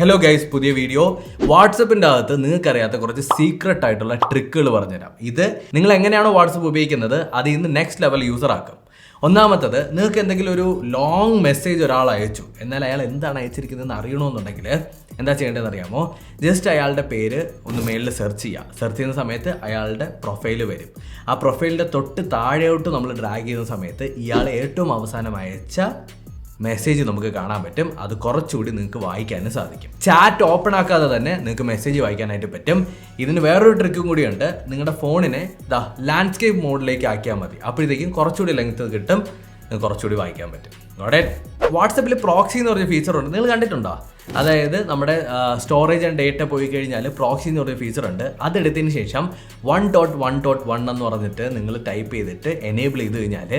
Hello guys, പുതിയ video. വാട്സപ്പിൻ്റെ അകത്ത് നിങ്ങൾക്കറിയാത്ത കുറച്ച് സീക്രട്ട് ആയിട്ടുള്ള ട്രിക്കുകൾ പറഞ്ഞുതരാം. ഇത് നിങ്ങൾ എങ്ങനെയാണോ വാട്സപ്പ് ഉപയോഗിക്കുന്നത് അത് ഇന്ന് നെക്സ്റ്റ് ലെവൽ യൂസർ ആക്കും. ഒന്നാമത്തത്, നിങ്ങൾക്ക് എന്തെങ്കിലും ഒരു ലോങ് മെസ്സേജ് ഒരാൾ അയച്ചു, എന്നാൽ അയാൾ എന്താണ് അയച്ചിരിക്കുന്നതെന്ന് അറിയണമെന്നുണ്ടെങ്കിൽ എന്താ ചെയ്യേണ്ടതെന്ന് അറിയാമോ? ജസ്റ്റ് അയാളുടെ പേര് ഒന്ന് മേളിൽ സെർച്ച് ചെയ്യുന്ന സമയത്ത് അയാളുടെ പ്രൊഫൈൽ വരും. ആ പ്രൊഫൈലിൻ്റെ തൊട്ട് താഴെയോട്ട് നമ്മൾ ഡ്രാഗ് ചെയ്യുന്ന സമയത്ത് ഇയാൾ ഏറ്റവും അവസാനം അയച്ച മെസ്സേജ് നമുക്ക് കാണാൻ പറ്റും. അത് കുറച്ചുകൂടി നിങ്ങൾക്ക് വായിക്കാനും സാധിക്കും. ചാറ്റ് ഓപ്പൺ ആക്കാതെ തന്നെ നിങ്ങൾക്ക് മെസ്സേജ് വായിക്കാനായിട്ട് പറ്റും. ഇതിന് വേറൊരു ട്രിക്കും കൂടിയുണ്ട്. നിങ്ങളുടെ ഫോണിനെ ലാൻഡ്സ്കേപ്പ് മോഡിലേക്ക് ആക്കിയാൽ മതി. അപ്പോഴത്തേക്കും കുറച്ചുകൂടി ലെങ്ത് കിട്ടും, കുറച്ചുകൂടി വായിക്കാൻ പറ്റും. വാട്സപ്പിൽ പ്രോക്സി എന്ന് പറഞ്ഞ ഫീച്ചർ ഉണ്ട്. നിങ്ങൾ കണ്ടിട്ടുണ്ടോ? അതായത് നമ്മുടെ സ്റ്റോറേജ് ആൻഡ് ഡേറ്റ പോയി കഴിഞ്ഞാൽ പ്രോക്സി എന്ന് പറഞ്ഞ ഫീച്ചർ ഉണ്ട്. അതെടുത്തതിന് ശേഷം 1.1.1 എന്ന് പറഞ്ഞിട്ട് നിങ്ങൾ ടൈപ്പ് ചെയ്തിട്ട് എനേബിൾ ചെയ്ത് കഴിഞ്ഞാൽ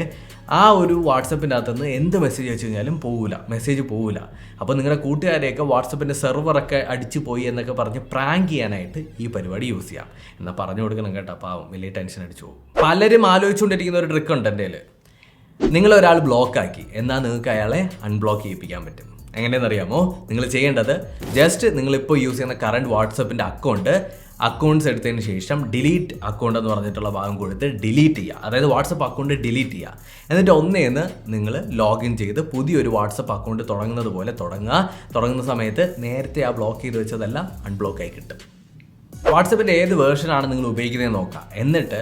ആ ഒരു വാട്സപ്പിൻ്റെ അകത്തുനിന്ന് എന്ത് മെസ്സേജ് അയച്ചു കഴിഞ്ഞാലും മെസ്സേജ് പോവില്ല. അപ്പോൾ നിങ്ങളുടെ കൂട്ടുകാരെയൊക്കെ വാട്സപ്പിൻ്റെ സെർവറൊക്കെ അടിച്ചു പോയി എന്നൊക്കെ പറഞ്ഞ് പ്രാങ്ക് ചെയ്യാനായിട്ട് ഈ പരിപാടി യൂസ് ചെയ്യാം. എന്നാൽ പറഞ്ഞു കൊടുക്കണം കേട്ടോ, പാവം വലിയ ടെൻഷൻ അടിച്ചു പോകും. പലരും ആലോചിച്ചുകൊണ്ടിരിക്കുന്ന ഒരു ട്രിക്ക് ഉണ്ട് എൻ്റെ കയ്യിൽ. നിങ്ങളൊരാൾ ബ്ലോക്കാക്കി, എന്നാൽ നിങ്ങൾക്ക് അയാളെ അൺബ്ലോക്ക് ചെയ്യിപ്പിക്കാൻ പറ്റും. എങ്ങനെയെന്നറിയാമോ? നിങ്ങൾ ചെയ്യേണ്ടത് ജസ്റ്റ് നിങ്ങളിപ്പോൾ യൂസ് ചെയ്യുന്ന കറണ്ട് വാട്സപ്പിൻ്റെ അക്കൗണ്ട്സ് എടുത്തതിന് ശേഷം ഡിലീറ്റ് അക്കൗണ്ട് എന്ന് പറഞ്ഞിട്ടുള്ള ഭാഗം കൊടുത്ത് ഡിലീറ്റ് ചെയ്യുക. അതായത് വാട്സപ്പ് അക്കൗണ്ട് ഡിലീറ്റ് ചെയ്യുക. എന്നിട്ട് ഒന്നേന്ന് നിങ്ങൾ ലോഗിൻ ചെയ്ത് പുതിയൊരു വാട്സപ്പ് അക്കൗണ്ട് തുടങ്ങുന്നത് പോലെ തുടങ്ങുന്ന സമയത്ത് നേരത്തെ ആ ബ്ലോക്ക് ചെയ്ത് വെച്ചതെല്ലാം അൺബ്ലോക്ക് ആയി കിട്ടും. വാട്സപ്പിൻ്റെ ഏത് വേർഷനാണ് നിങ്ങൾ ഉപയോഗിക്കുന്നതെന്ന് നോക്കുക. എന്നിട്ട്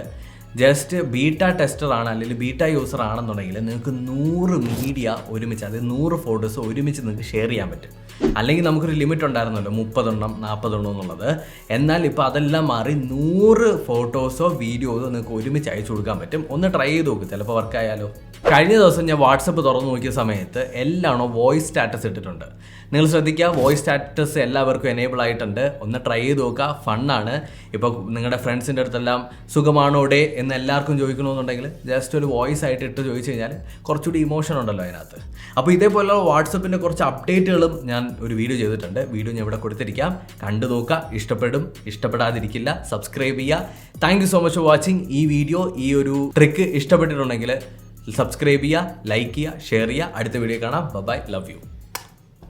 ജസ്റ്റ് ബീറ്റ ടെസ്റ്റർ ആണ് അല്ലെങ്കിൽ ബീറ്റ യൂസർ ആണെന്നുണ്ടെങ്കിൽ നിങ്ങൾക്ക് 100 മീഡിയ ഒരുമിച്ച്, അതായത് 100 ഫോട്ടോസ് ഒരുമിച്ച് നിങ്ങൾക്ക് ഷെയർ ചെയ്യാൻ പറ്റും. അല്ലെങ്കിൽ നമുക്കൊരു ലിമിറ്റ് ഉണ്ടായിരുന്നല്ലോ 30 എണ്ണം 40 എണ്ണം എന്നുള്ളത്. എന്നാൽ ഇപ്പോൾ അതെല്ലാം മാറി 100 ഫോട്ടോസോ വീഡിയോസോ നിങ്ങൾക്ക് ഒരുമിച്ച് അയച്ചു കൊടുക്കാൻ പറ്റും. ഒന്ന് ട്രൈ ചെയ്ത് നോക്കും, ചിലപ്പോൾ വർക്കായാലോ. കഴിഞ്ഞ ദിവസം ഞാൻ വാട്സപ്പ് തുറന്നു നോക്കിയ സമയത്ത് എല്ലാണോ വോയിസ് സ്റ്റാറ്റസ് ഇട്ടിട്ടുണ്ട്. നിങ്ങൾ ശ്രദ്ധിക്കുക, വോയിസ് സ്റ്റാറ്റസ് എല്ലാവർക്കും എനേബിൾ ആയിട്ടുണ്ട്. ഒന്ന് ട്രൈ ചെയ്ത് നോക്കുക, ഫണ്ണാണ്. ഇപ്പോൾ നിങ്ങളുടെ ഫ്രണ്ട്സിൻ്റെ അടുത്തെല്ലാം സുഖമാണോടെ എന്ന് എല്ലാവർക്കും ചോദിക്കണമെന്നുണ്ടെങ്കിൽ ജസ്റ്റ് ഒരു വോയിസ് ആയിട്ട് ഇട്ട് ചോദിച്ചു കഴിഞ്ഞാൽ കുറച്ചുകൂടി ഇമോഷൻ ഉണ്ടല്ലോ അതിനകത്ത്. അപ്പോൾ ഇതേപോലെ വാട്സപ്പിൻ്റെ കുറച്ച് അപ്ഡേറ്റുകളും ഞാൻ ഒരു വീഡിയോ ചെയ്തിട്ടുണ്ട്. വീഡിയോ ഞാൻ ഇവിടെ കൊടുത്തിരിക്കാം, കണ്ടു നോക്കുക. ഇഷ്ടപ്പെടാതിരിക്കില്ല. സബ്സ്ക്രൈബ് ചെയ്യുക. Thank you so much for watching. ഈ വീഡിയോ, ഈ ഒരു ട്രിക്ക് ഇഷ്ടപ്പെട്ടിട്ടുണ്ടെങ്കിൽ സബ്സ്ക്രൈബ് ചെയ്യുക, ലൈക്ക് ചെയ്യുക, ഷെയർ ചെയ്യുക. അടുത്ത വീഡിയോ കാണാം. Bye, love U.